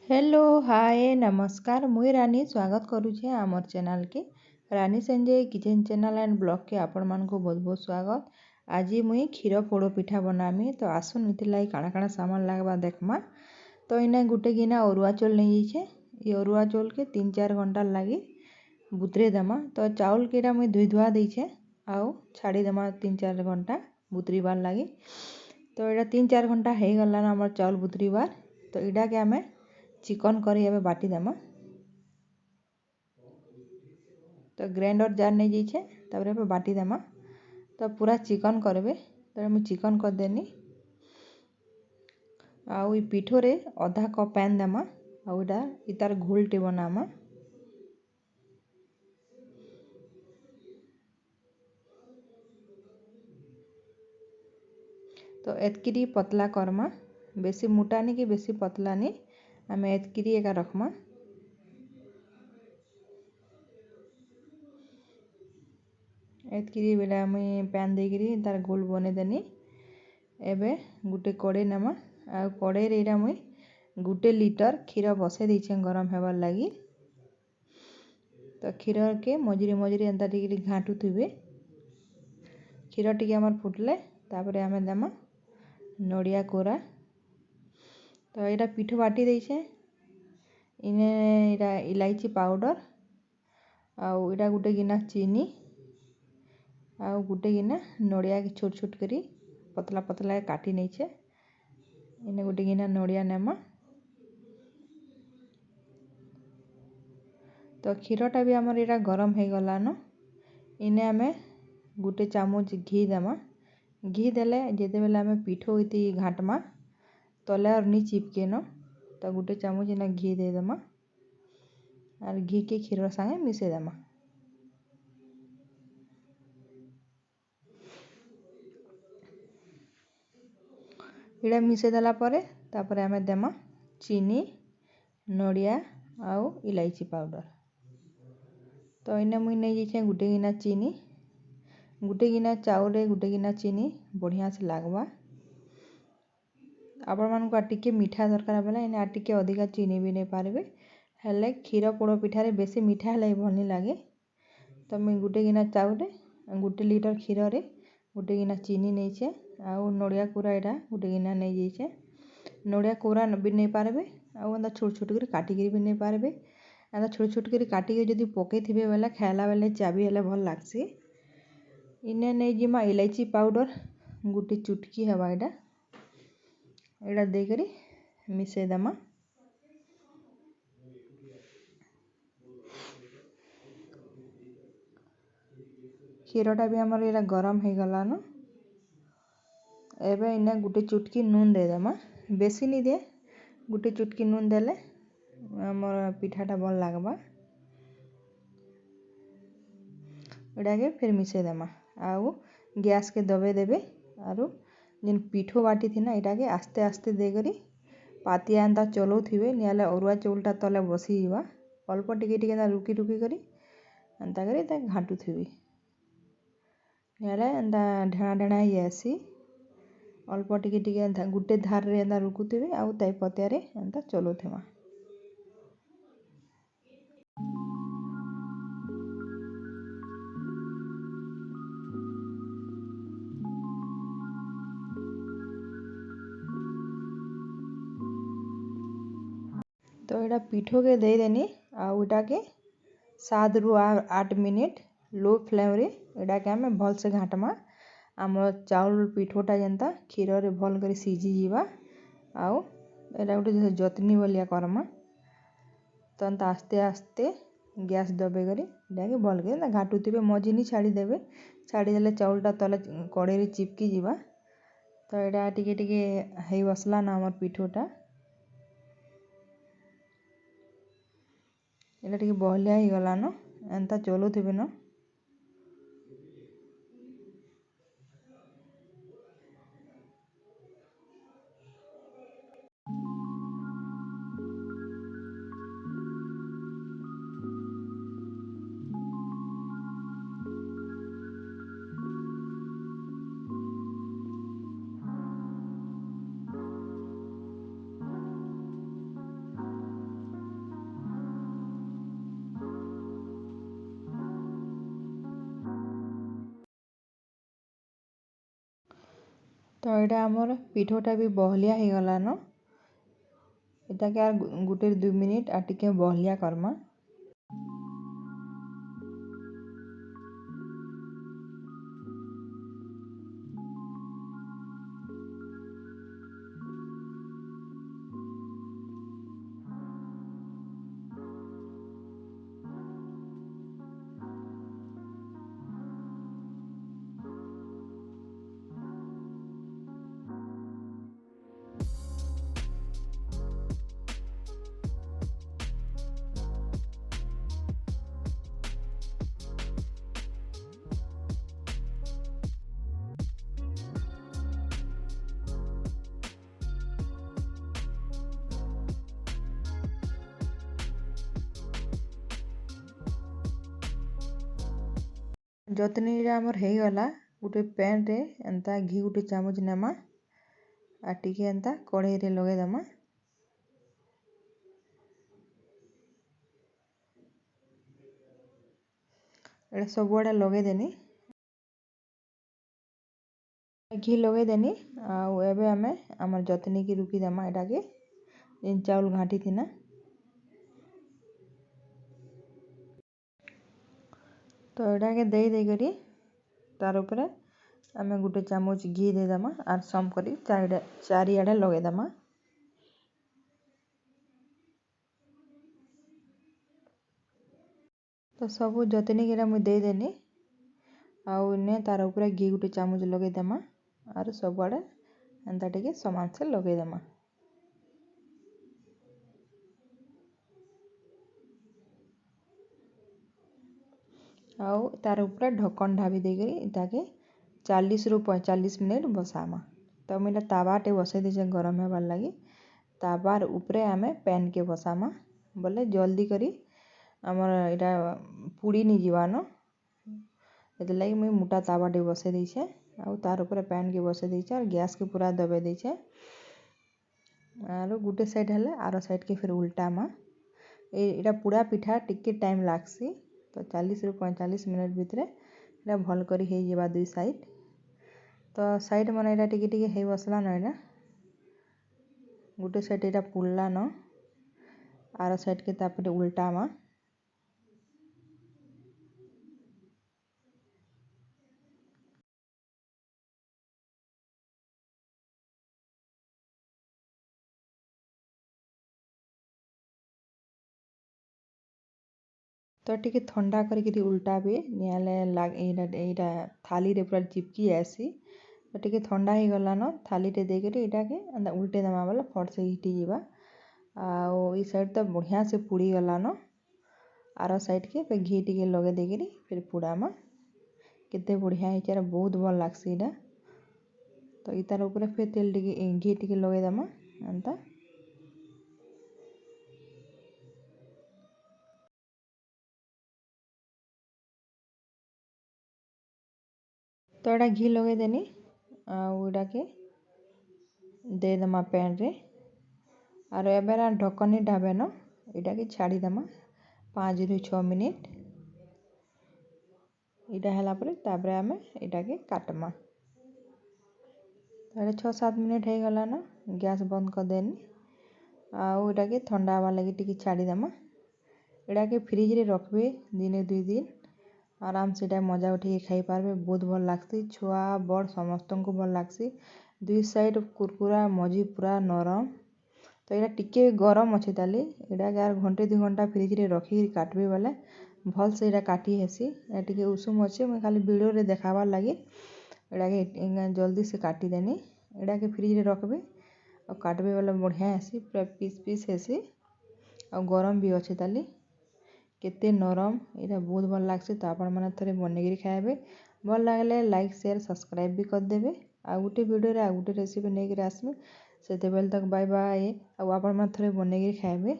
Hello hi नमस्कार मुई रानी स्वागत करुछे आमर चैनल के Rani Sanjay kitchen channel and blog के आपण मान को बहुत बहुत स्वागत। आज मुई क्षीर पोड़ पिठा बनामी तो आसुन इतिलाई काଣା काଣା सामान लागबा देखमा। तो इना गुटे गिना अरुआ चौल नहीं जाइछे। ये अरुआ चौल के 3-4 घंटा लगी बुतरे देमा। तो चाउल के मुई धुई धुआ देछे आउ छाड़ी देमा 3-4 घंटा बुतरीबार लगी। तो यहाँ 3-4 घंटा हो गलान आमर चाउल बुतरीबार। तो इटा के आमे चिकन करी एबे बाटी देमा। तो ग्राइंडर जार नहीं जाइछे तापर एबे बाटी देमा। तो पूरा चिकन करबे तो मैं चिकन कर देनी आउ पिठोरे आधा कप पैन देमा आउ इटा इतार घोलटे बनामा। तो एतकिरी पतला करमा बेसी मोटा नहीं कि बेसी पतला नहीं आम एतकिरी एका रखमा। एतकिरी बेला मुई पैन देकिरी तार गोल बने देनी। एबे गुटे कड़े नमा आ कड़े रे इरा मुई गुटे लीटर क्षीर बसे देछे गरम हेबार लगी। तो क्षीर के मझिरे मझिरे एंता टिके घाटू थिबे। क्षीर टिके हमर फुटले तापरे आमे देमा नड़िया कोरा। तो यहाँ पिठो बाटी देछे इने इरा इलायची पाउडर आउ इटा गुटे गिना चीनी आउ गुटे गिना नड़िया के छोट छोट करी पतला पतला काटी नहींछे। इने गुटे गिना नड़िया नेमा। तो क्षीरटा भी आमर इरा गरम हो गलान। इने आमे गुटे चामच घी देमा। घी देले जेते बेले आमे पिठो इति घाटमा तले और नी चिपके न। तो गुटे चामच इना घी दे देमा और घी के क्षीर संगे मिसे देमा। इड़ा मिसे देला परे तापरे आमे देमा चीनी नड़िया आउ इलायची पाउडर। तो इने मुई नहीं जाइछे गुटे गिना चीनी गुटे गिना चाउल गुटे गिना चीनी बढ़िया से लागबा। आपण मानक टिके मीठा दरकार बेला इने टिके अधिका चीनी भी नहीं पारबे हेले क्षीर पोड़ पिठारे बेसी मीठा हेले भल नहीं लागे। तो मुई गुटे गिना चाउल गुटे लीटर क्षीर रे गुटे गिना चीनी नहीं आउ नड़िया कोरा इटा गुटे गिना नहीं जाइछे। नड़िया कोरा भी नहीं पारबे आउ एंदा छोट छोट कर काटिकी भी नहीं पारबे। एंदा छोट छोट कर काटिकी जदि पके थिबे बेला खाइला बेले चाबी हेले भल लागसी। इने नहीं जिमा इलायची पाउडर गुटे चुटकी हेबा इटा इटा दे करी मिसे देमा। क्षीरटा भी आमर इरा गरम हो गलान। एबे इने गुटे चुटकी नून दे देमा बेसी नहीं दे गुटे चुटकी नून देले आमर पिठाटा भल लागबा। इटा के फिर मिसे देमा आउ गैस के दबे देबे आरु जिन पिठो बाटी थी ना इटा के आस्ते आस्ते दे करी पातिया एंता चलो थिबे नियाले अरुआ चौलटा तले बसी जीवा। अल्प टिके टिके रुकी रुकी करी एंता करी ता घाटू थिबी नियाले एंता ढेणा ढेणा ही आसी। अल्प टिके टिके गुटे धार रे एंता रुकुथिबे आउ ताई पतिया रे एंता चलो थिमा। तो इटा पिठो के दे देनी आउ इटा के 7 रु 8 मिनिट लो फ्लेम रे इटा के आमे भल से घाटमा। आमर चाउल पिठोटा जेनता क्षीर रे भल कर सीझी जीवा आउ एटा गोटे जतनी बलिया करमा। तो एंता आस्ते आस्ते गैस दबे करी इटा के भल के घाटू थिबे मझी नहीं छाड़ी देबे। छाड़ी देले चाउलटा तले कड़े रे चिपकी जीवा। तो इटा टिके टिके हेई बसला ना आमर पिठोटा इटा टिके बहलिया ही गलान एंता चलो थिबे न। तो यहाँ आमर पिठोटा भी बहलिया हो गलान। एटाके आर गुटे 2 मिनिट आ टिके बहलिया करमा। जतनीटा आमर हो गला। गोटे पैन रे एंता घी गोटे चामच नेमा आ टिके एंता कढ़ाई रे लगे देमा। एटा सब आड़े लगे देनी। घी लगे देनी आउ एबे आमे आमर जतनी की रुकी देमा एटा के जेन चाउल घाटी थिना। तो एटा के दे करी तार ऊपर आमे गोटे चामच घी दे देमा आर सम करी चारिआडे लगे देमा। तो सब जतनी के मुझे दे देनी आउ ने तार ऊपर घी गोटे चामच लगे देमा आर सब आड़े एंता टिके समान से लगे देमा। आउ तार ऊपर ढक्कन ढाबी देकरी इताके 40 रु 45 मिनट बसामा। तो मुझे तावाटे बसई देछे गरम हेबार लगी। तावार ऊपरे आमे पैन के बसामा बोले जल्दी करी आमर इटा पुड़ी नी जीवानो। एते लगी मुझे मोटा तावाटे बसई देछे आउ तार ऊपर पैन के बसई देछे और गैस के पूरा दबे देछे। आरो गुटे साइड हेले आरो साइड के फिर उल्टामा। एटा पूरा पिठा टिके टाइम लागसी। तो 40 रु 45 मिनट भितरे एटा भल करी हे जेबा दुई साइड। तो साइड मन एटा टिके हे बसला न एटा गुटे साइड एटा पुल्ला न आरो साइड के तापरे उल्टामा। तो टिके ठंडा करी उल्टाबे नियाले एटा थाली रे पूरा चिपकी आसी। तो टिके ठंडा हो गला न थाली रे दे करी एटा के अंदा उल्टे दमा वाला फट से हिटी जीवा। आउ ई साइड तो बढ़िया से पुड़ी गला न आरो साइड के पे घी टिके लगे दे करी फिर पुड़ामा। केते बढ़िया हिचार बहुत भल लागसी एटा। तो ई तार ऊपर फिर तेल टिके घी टिके लगे दमा अंता। तो एटा घी लगे देनी आउ एटा के दे दमा पैन रे आरो एबेरा ढक्कनी ढाबे न एटा के छाड़ी दमा 5 रु 6 मिनिट। इटा हला परे तापरे आमे एटा के काटमा। तो 6-7 मिनिट हो गला न गैस बंद कर देनी आउ एटा के ठंडा हवा लगी टिके छाड़ी दमा। एटा के फ्रिज रे रखबे दिने 2 दिन आराम से एटा मजा उठे खाई पारबे। बहुत भल लागसी छुआ बड़ समस्त को भल लागसी। दुई साइड कुरकुरा मझी पूरा नरम। तो एटा टिके गरम अच्छे ताली एटा के आर घंटे 2 घंटा फ्रिज रे रखी काटबे वाले भल से एटा काटी हेसी। एटा टिके उषुम अच्छे मैं खाली वीडियो रे देखाबार लगी एटा के जल्दी से काटी देनी। एटा के फ्रिज रे रखबे और काटबे वाला बढ़िया हेसी पूरा पीस पीस हेसी और गरम भी अच्छे ताली केते नरम एटा बहुत भल लागसी। तो आपण माने थरे बनेगिरी खाइबे भल लागले लाइक शेयर सब्सक्राइब भी कर देबे। आ गुटे वीडियो रे आ गुटे रेसिपी नेगिरी आसबे। सेते बेल तक बाय बाय। आ आपण माने थरे बनेगिरी खाइबे।